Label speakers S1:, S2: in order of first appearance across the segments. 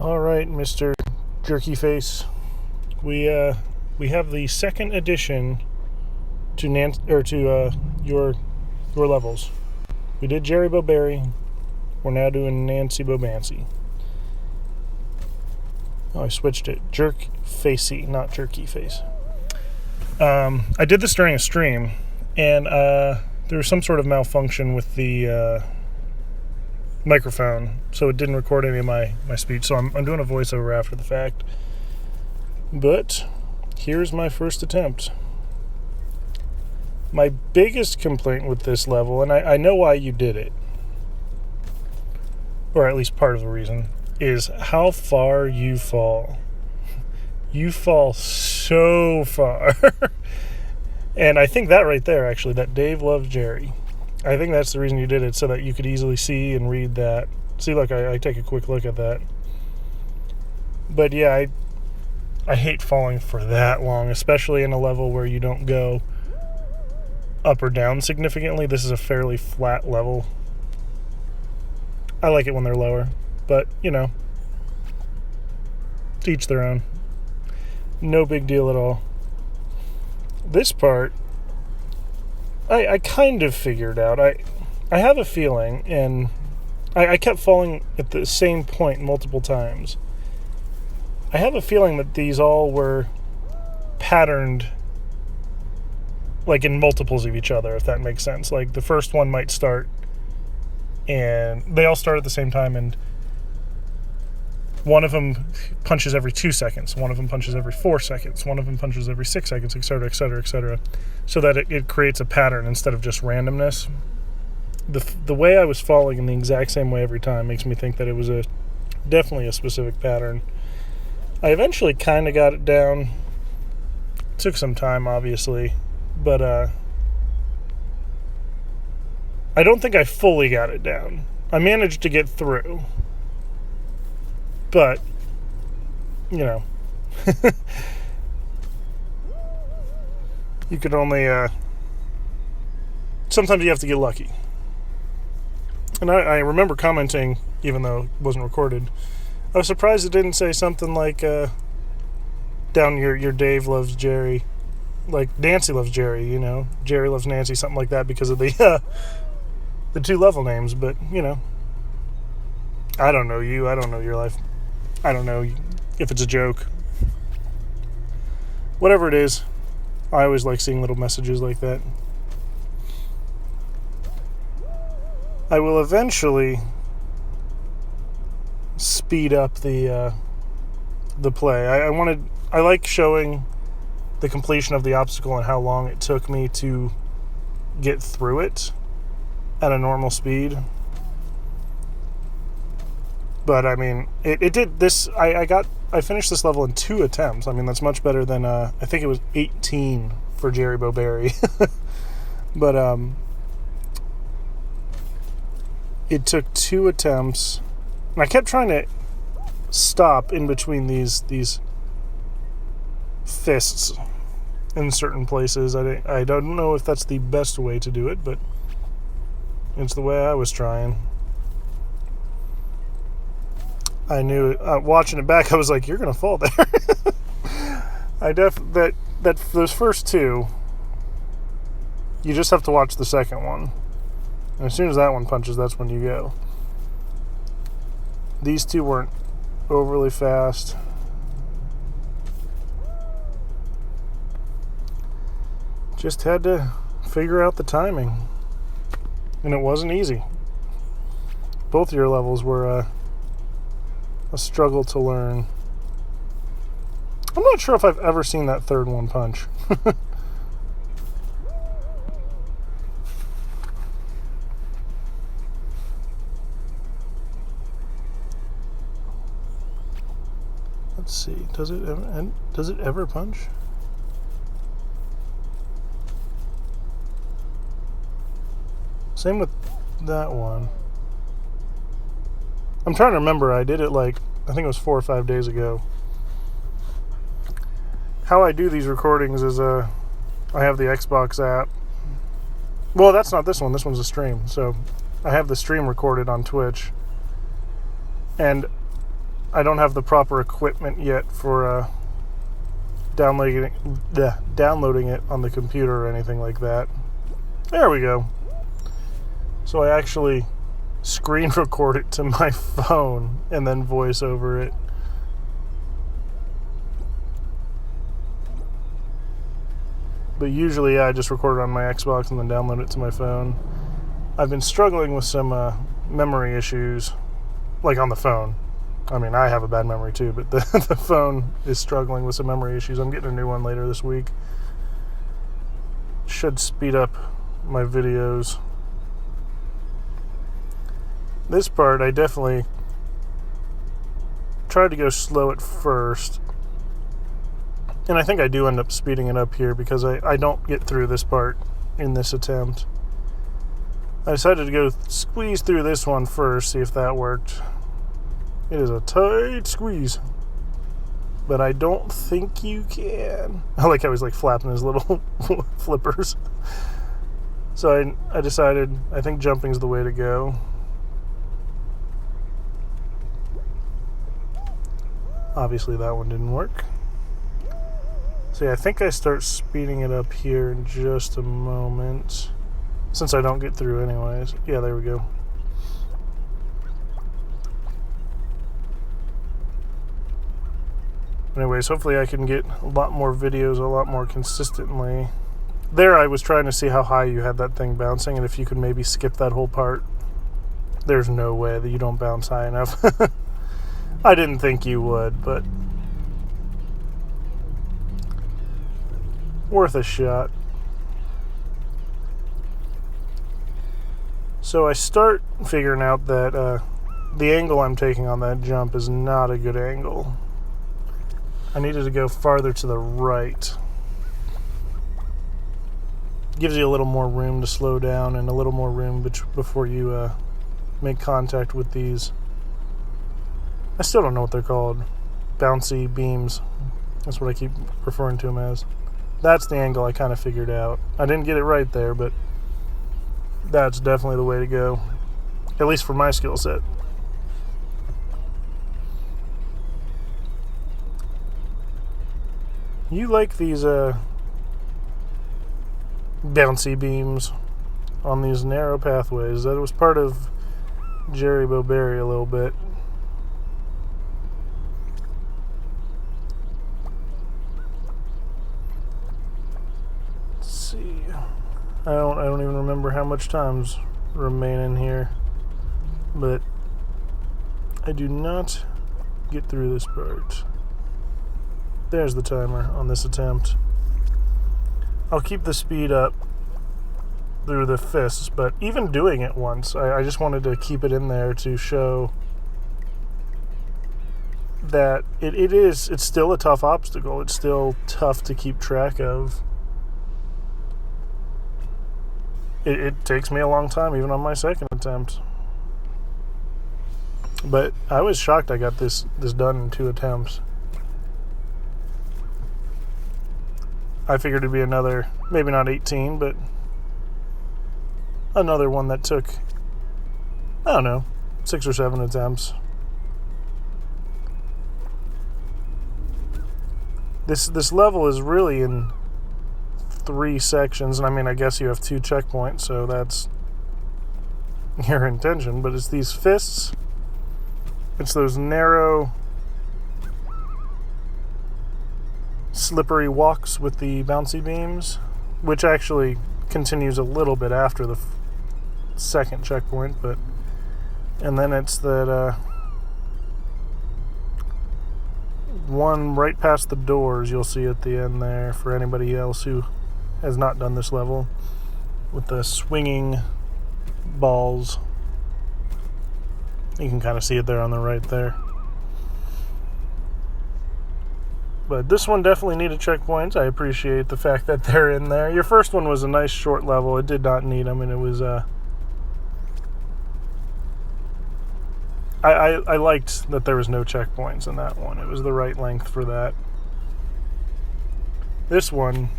S1: All right, Mr. Jerky Face. We have the second addition to your levels. We did Jerry Bo Berry. We're now doing Nancy Bo Bancy. Oh, I switched it. Jerkfacey, not Jerky Face. I did this during a stream, and there was some sort of malfunction with the microphone, so it didn't record any of my speech. So I'm doing a voiceover after the fact. But here's my first attempt. My biggest complaint with this level, and I know why you did it, or at least part of the reason, is how far you fall. You fall so far. And I think that right there, actually, that Dave loves Jerry, I think that's the reason you did it, so that you could easily see and read that. See, look, I take a quick look at that. But yeah, I hate falling for that long, especially in a level where you don't go up or down significantly. This is a fairly flat level. I like it when they're lower, but, you know, to each their own. No big deal at all. This part, I kind of figured out. I have a feeling, and I kept falling at the same point multiple times. I have a feeling that these all were patterned, like in multiples of each other, if that makes sense. Like the first one might start, and they all start at the same time, and one of them punches every 2 seconds, one of them punches every 4 seconds, one of them punches every 6 seconds, etc., etc., etc., so that it creates a pattern instead of just randomness. The way I was falling in the exact same way every time makes me think that it was definitely a specific pattern. I eventually kind of got it down. It took some time, obviously, but I don't think I fully got it down. I managed to get through. But, you know, you could only, sometimes you have to get lucky. And I remember commenting, even though it wasn't recorded, I was surprised it didn't say something like, down your Dave loves Jerry, like Nancy loves Jerry, you know, Jerry loves Nancy, something like that, because of the two level names. But, you know, I don't know you, I don't know your life. I don't know if it's a joke. Whatever it is, I always like seeing little messages like that. I will eventually speed up the play. I like showing the completion of the obstacle and how long it took me to get through it at a normal speed. But I mean, it did this. I finished this level in 2 attempts. I mean, that's much better than I think it was 18 for Jerry Bo Berry. But it took 2 attempts, and I kept trying to stop in between these fists in certain places. I don't know if that's the best way to do it, but it's the way I was trying. I knew, watching it back, I was like, you're going to fall there. Those first 2, you just have to watch the second one. And as soon as that one punches, that's when you go. These 2 weren't overly fast. Just had to figure out the timing. And it wasn't easy. Both of your levels were, a struggle to learn. I'm not sure if I've ever seen that third one punch. Let's see. Does it ever punch? Same with that one. I'm trying to remember. I did it I think it was 4 or 5 days ago. How I do these recordings is I have the Xbox app. Well, that's not this one. This one's a stream. So I have the stream recorded on Twitch. And I don't have the proper equipment yet for downloading it on the computer or anything like that. There we go. So I actually screen record it to my phone and then voice over it. But usually I just record it on my Xbox and then download it to my phone. I've been struggling with some memory issues, like on the phone. I mean, I have a bad memory too, but the phone is struggling with some memory issues. I'm getting a new one later this week. Should speed up my videos. This part, I definitely tried to go slow at first. And I think I do end up speeding it up here because I don't get through this part in this attempt. I decided to go squeeze through this one first, see if that worked. It is a tight squeeze. But I don't think you can. I like how he's like flapping his little flippers. So I decided, I think jumping's the way to go. Obviously that one didn't work. So yeah, I think I start speeding it up here in just a moment. Since I don't get through anyways. Yeah, there we go. Anyways, hopefully I can get a lot more videos a lot more consistently. There I was trying to see how high you had that thing bouncing and if you could maybe skip that whole part. There's no way that you don't bounce high enough. I didn't think you would, but worth a shot. So I start figuring out that the angle I'm taking on that jump is not a good angle. I needed to go farther to the right. Gives you a little more room to slow down and a little more room before you make contact with these. I still don't know what they're called. Bouncy beams. That's what I keep referring to them as. That's the angle I kind of figured out. I didn't get it right there, but that's definitely the way to go. At least for my skill set. You like these bouncy beams on these narrow pathways. That was part of Jerry Bo Bancy a little bit. Let's see. I don't even remember how much time's remaining here, but I do not get through this part. There's the timer on this attempt. I'll keep the speed up through the fists, but even doing it once, I just wanted to keep it in there to show that it's still a tough obstacle. It's still tough to keep track of. It takes me a long time, even on my second attempt. But I was shocked I got this done in 2 attempts. I figured it'd be another, maybe not 18, but another one that took, I don't know, 6 or 7 attempts. This level is really in 3 sections, and I mean, I guess you have 2 checkpoints, so that's your intention, but it's these fists, it's those narrow, slippery walks with the bouncy beams, which actually continues a little bit after the second checkpoint, but, and then it's that one right past the doors you'll see at the end there for anybody else who has not done this level, with the swinging balls. You can kind of see it there on the right there. But this one definitely needed checkpoints. I appreciate the fact that they're in there. Your first one was a nice short level. It did not need them, and it was I liked that there was no checkpoints in that one. It was the right length for that. This one,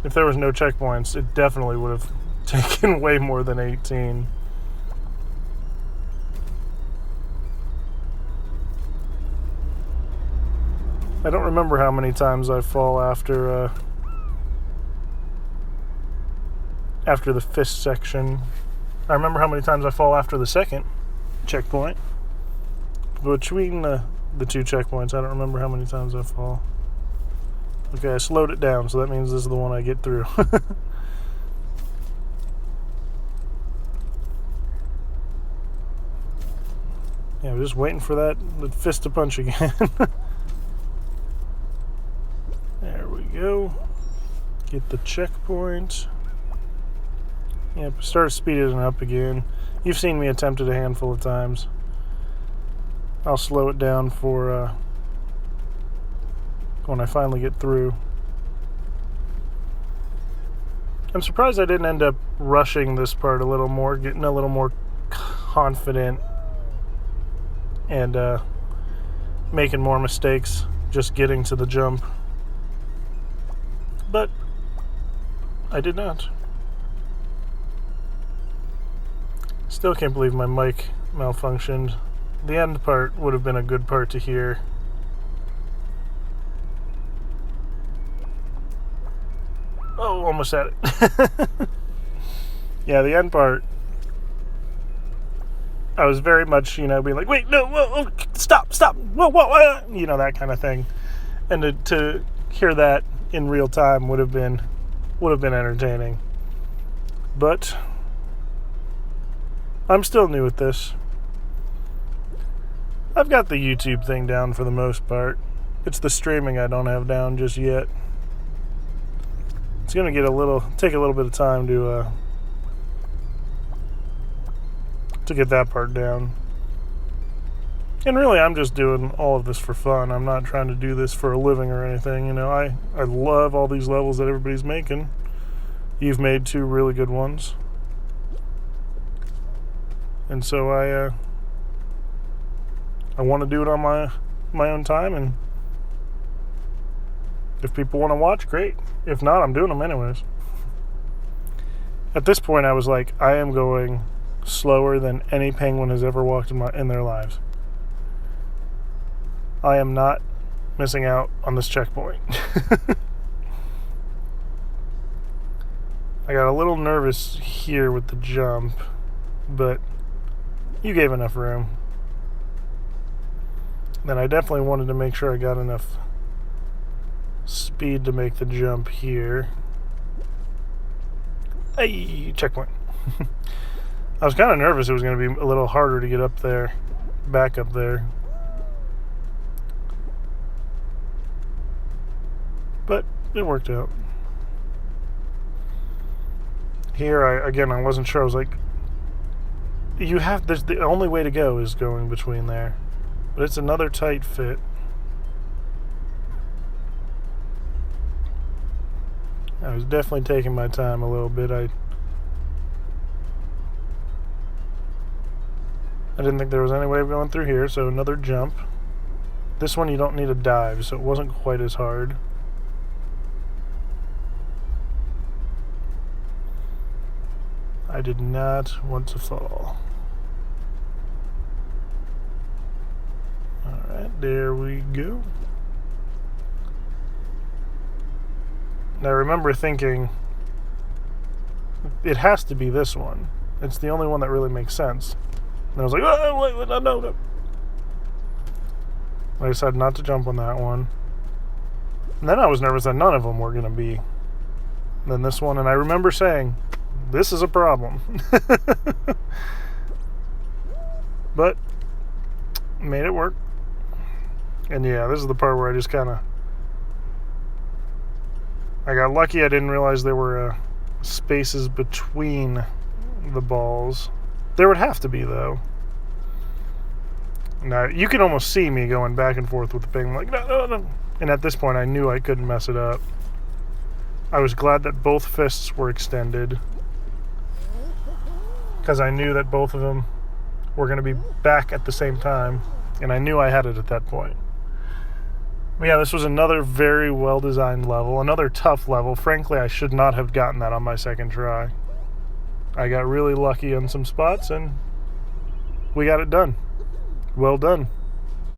S1: if there was no checkpoints, it definitely would have taken way more than 18. I don't remember how many times I fall after the fist section. I remember how many times I fall after the second checkpoint. Between the two checkpoints, I don't remember how many times I fall. Okay, I slowed it down, so that means this is the one I get through. Yeah, I'm just waiting for that fist to punch again. There we go. Get the checkpoint. Yep, start speeding it up again. You've seen me attempt it a handful of times. I'll slow it down for when I finally get through. I'm surprised I didn't end up rushing this part a little more, getting a little more confident, and making more mistakes just getting to the jump. But I did not. Still can't believe my mic malfunctioned. The end part would have been a good part to hear. Oh, almost had it. Yeah, the end part, I was very much, being like, wait, no, whoa, stop, whoa, that kind of thing. And to hear that in real time would have been entertaining. But I'm still new at this. I've got the YouTube thing down for the most part. It's the streaming I don't have down just yet. It's gonna take a little bit of time to get that part down. And really, I'm just doing all of this for fun. I'm not trying to do this for a living or anything. I love all these levels that everybody's making. You've made 2 really good ones. And so I want to do it on my own time, and if people want to watch, great. If not, I'm doing them anyways. At this point, I was like, I am going slower than any penguin has ever walked in their lives. I am not missing out on this checkpoint. I got a little nervous here with the jump, but you gave enough room. Then I definitely wanted to make sure I got enough speed to make the jump here. Hey, checkpoint. I was kind of nervous it was going to be a little harder to get up there, back up there. But it worked out. Here, I wasn't sure. I was like, the only way to go is going between there. But it's another tight fit. I was definitely taking my time a little bit. I didn't think there was any way of going through here, so another jump. This one you don't need a dive, so it wasn't quite as hard. I did not want to fall. Alright, there we go. And I remember thinking, it has to be this one. It's the only one that really makes sense. And I was like, oh, wait, no. I decided not to jump on that one. And then I was nervous that none of them were going to be. And then this one, and I remember saying, this is a problem. But made it work. And yeah, this is the part where I just kind of, I got lucky. I didn't realize there were spaces between the balls. There would have to be, though. Now, you can almost see me going back and forth with the thing, like, no. And at this point, I knew I couldn't mess it up. I was glad that both fists were extended, because I knew that both of them were going to be back at the same time, and I knew I had it at that point. But yeah, this was another very well-designed level, another tough level. Frankly, I should not have gotten that on my second try. I got really lucky on some spots, and we got it done. Well done.